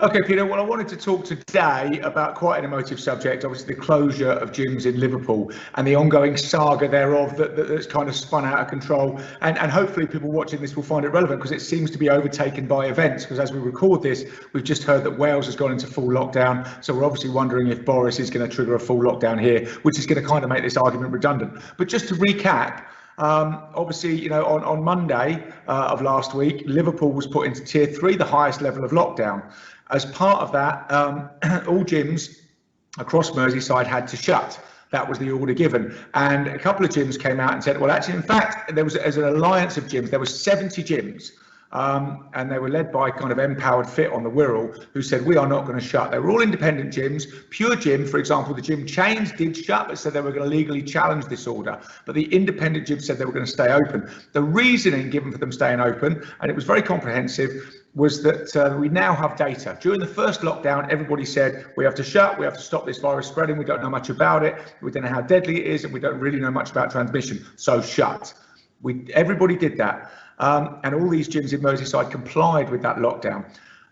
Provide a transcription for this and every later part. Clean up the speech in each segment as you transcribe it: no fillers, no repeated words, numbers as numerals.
Okay, Peter, well, I wanted to talk today about quite an emotive subject, obviously the closure of gyms in Liverpool and the ongoing saga thereof that's kind of spun out of control. And hopefully people watching this will find it relevant because it seems to be overtaken by events. Because as we record this, we've just heard that Wales has gone into full lockdown. So we're obviously wondering if Boris is going to trigger a full lockdown here, which is going to kind of make this argument redundant. But just to recap, obviously, you know, on Monday of last week, Liverpool was put into tier 3, the highest level of lockdown. As part of that, all gyms across Merseyside had to shut. That was the order given. And a couple of gyms came out and said, well, actually, in fact, there was as an alliance of gyms, there were 70 gyms. And they were led by kind of Empowered Fit on the Wirral, who said, we are not going to shut. They were all independent gyms. Pure Gym, for example, the gym chains did shut, but said they were going to legally challenge this order. But the independent gyms said they were going to stay open. The reasoning given for them staying open, and it was very comprehensive, was that we now have data. During the first lockdown, everybody said, we have to shut, we have to stop this virus spreading, we don't know much about it, we don't know how deadly it is, and we don't really know much about transmission, so shut. Everybody did that. And all these gyms in Merseyside complied with that lockdown.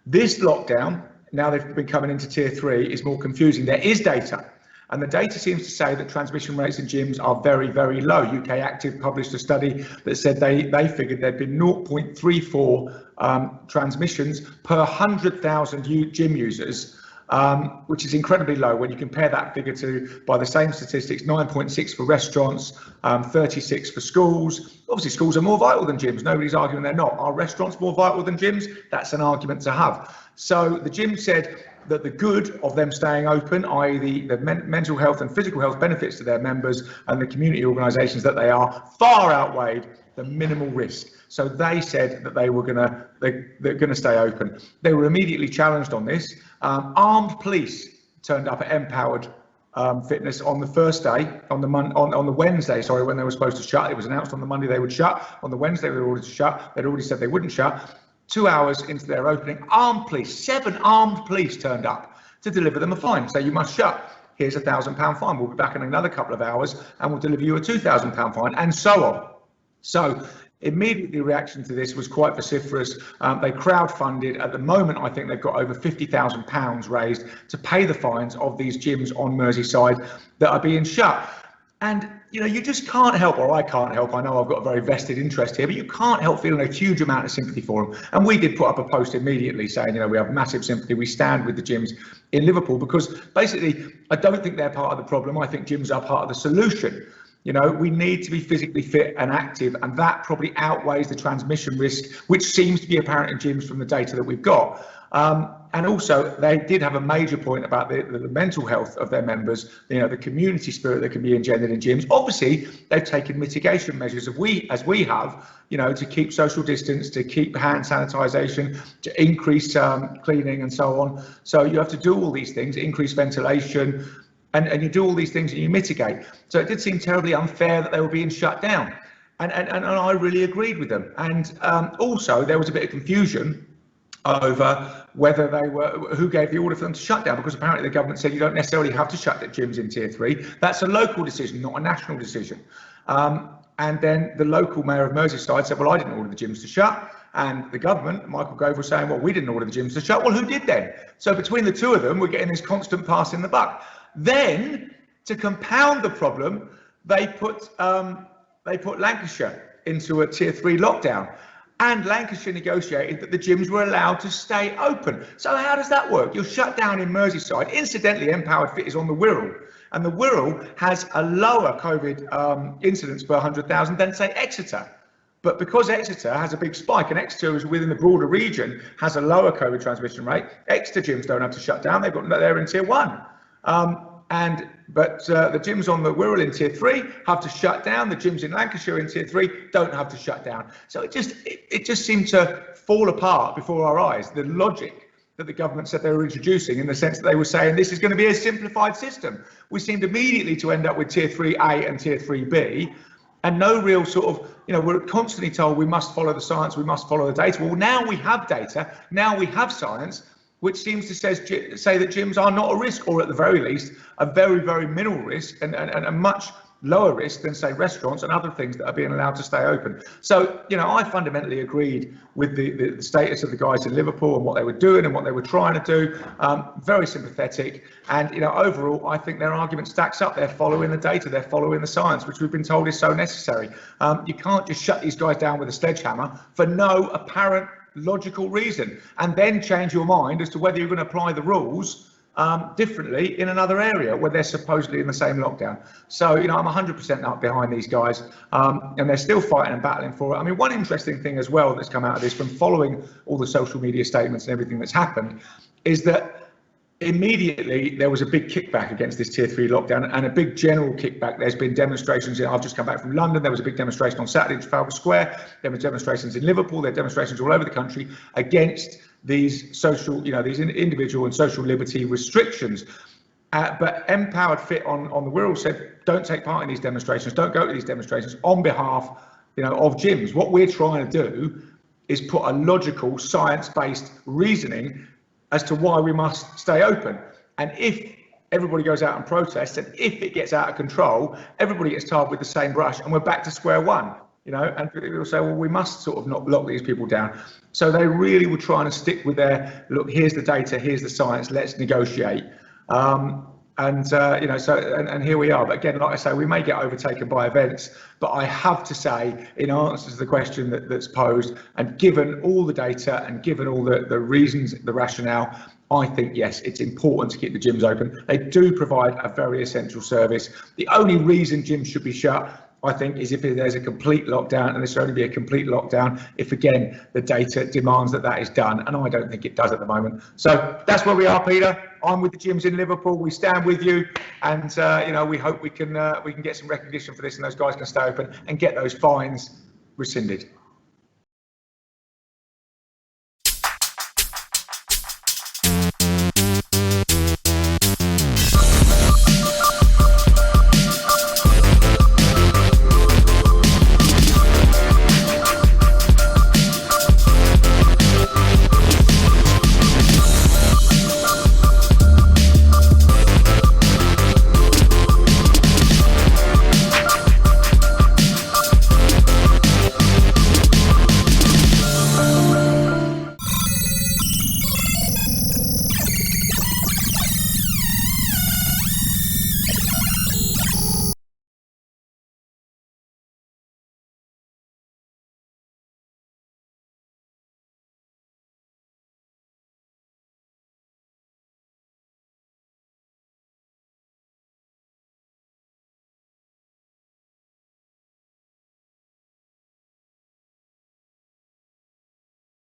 This lockdown, now they've been coming into tier 3, is more confusing. There is data, and the data seems to say that transmission rates in gyms are very, very low. UK Active published a study that said they figured there'd been 0.34 transmissions per 100,000 gym users, which is incredibly low when you compare that figure to, by the same statistics, 9.6 for restaurants, 36 for schools. Obviously, schools are more vital than gyms. Nobody's arguing they're not. Are restaurants more vital than gyms? That's an argument to have. So the gym said that the good of them staying open, i.e. the mental health and physical health benefits to their members and the community organisations that they are, far outweighed the minimal risk. So they said that they're gonna stay open. They were immediately challenged on this. Armed police turned up at Empowered Fitness on the first day, on the Wednesday, sorry, when they were supposed to shut. It was announced on the Monday they would shut. On the Wednesday they were ordered to shut. They'd already said they wouldn't shut. 2 hours into their opening, armed police, 7 armed police turned up to deliver them a fine. So you must shut. Here's a £1,000 fine. We'll be back in another couple of hours and we'll deliver you a £2,000 fine, and so on. So immediately the reaction to this was quite vociferous. They crowdfunded. At the moment, I think they've got over £50,000 raised to pay the fines of these gyms on Merseyside that are being shut. And, you know, you just can't help, or I can't help, I know I've got a very vested interest here, but you can't help feeling a huge amount of sympathy for them. And we did put up a post immediately saying, you know, we have massive sympathy, we stand with the gyms in Liverpool, because basically, I don't think they're part of the problem. I think gyms are part of the solution. You know, we need to be physically fit and active, and that probably outweighs the transmission risk, which seems to be apparent in gyms from the data that we've got. And also, they did have a major point about the mental health of their members, you know, the community spirit that can be engendered in gyms. Obviously, they've taken mitigation measures, as we have, you know, to keep social distance, to keep hand sanitisation, to increase cleaning and so on. So you have to do all these things, increase ventilation, and you do all these things and you mitigate. So it did seem terribly unfair that they were being shut down. And I really agreed with them. And also, there was a bit of confusion over whether they were, who gave the order for them to shut down, because apparently the government said you don't necessarily have to shut the gyms in tier 3. That's a local decision, not a national decision. And then the local mayor of Merseyside said, well, I didn't order the gyms to shut. And the government, Michael Gove, was saying, well, we didn't order the gyms to shut. Well, who did then? So between the two of them, we're getting this constant pass in the buck. Then, to compound the problem, they put Lancashire into a tier 3 lockdown. And Lancashire negotiated that the gyms were allowed to stay open. So how does that work? You're shut down in Merseyside. Incidentally, Empowered Fit is on the Wirral. And the Wirral has a lower COVID incidence per 100,000 than, say, Exeter. But because Exeter has a big spike, and Exeter is within the broader region, has a lower COVID transmission rate, Exeter gyms don't have to shut down. They're in tier 1. But the gyms on the Wirral in tier 3 have to shut down. The gyms in Lancashire in tier 3 don't have to shut down. So it just seemed to fall apart before our eyes, the logic that the government said they were introducing, in the sense that they were saying this is going to be a simplified system. We seemed immediately to end up with tier 3A and tier 3B, and no real sort of, you know, we're constantly told we must follow the science, we must follow the data. Well, now we have data, now we have science, which seems to say that gyms are not a risk, or at the very least, a very, very minimal risk, and a much lower risk than, say, restaurants and other things that are being allowed to stay open. So, you know, I fundamentally agreed with the status of the guys in Liverpool and what they were doing and what they were trying to do. Very sympathetic. And, you know, overall, I think their argument stacks up. They're following the data, they're following the science, which we've been told is so necessary. You can't just shut these guys down with a sledgehammer for no apparent logical reason and then change your mind as to whether you're going to apply the rules differently in another area where they're supposedly in the same lockdown. So, you know, I'm 100% up behind these guys, and they're still fighting and battling for it. I mean, one interesting thing as well that's come out of this from following all the social media statements and everything that's happened is that immediately there was a big kickback against this tier 3 lockdown and a big general kickback. There's been demonstrations. I've just come back from London. There was a big demonstration on Saturday in Trafalgar Square. There were demonstrations in Liverpool. There are demonstrations all over the country against these social, you know, these individual and social liberty restrictions. But Empowered Fit on the Wirral said, don't take part in these demonstrations. Don't go to these demonstrations on behalf, you know, of gyms. What we're trying to do is put a logical, science-based reasoning as to why we must stay open. And if everybody goes out and protests, and if it gets out of control, everybody gets tarred with the same brush, and we're back to square one. You know, and people say, well, we must sort of not lock these people down. So they really were trying to stick with their, look, here's the data, here's the science, let's negotiate. You know, so and here we are. But again, like I say, we may get overtaken by events, but I have to say, in answer to the question that's posed, and given all the data and given all the reasons, the rationale, I think, yes, it's important to keep the gyms open. They do provide a very essential service. The only reason gyms should be shut, I think, is if there's a complete lockdown, and there's only be a complete lockdown if, again, the data demands that is done, and I don't think it does at the moment. So that's where we are, Peter. I'm with the gyms in Liverpool. We stand with you, and you know, we hope we can get some recognition for this, and those guys can stay open and get those fines rescinded.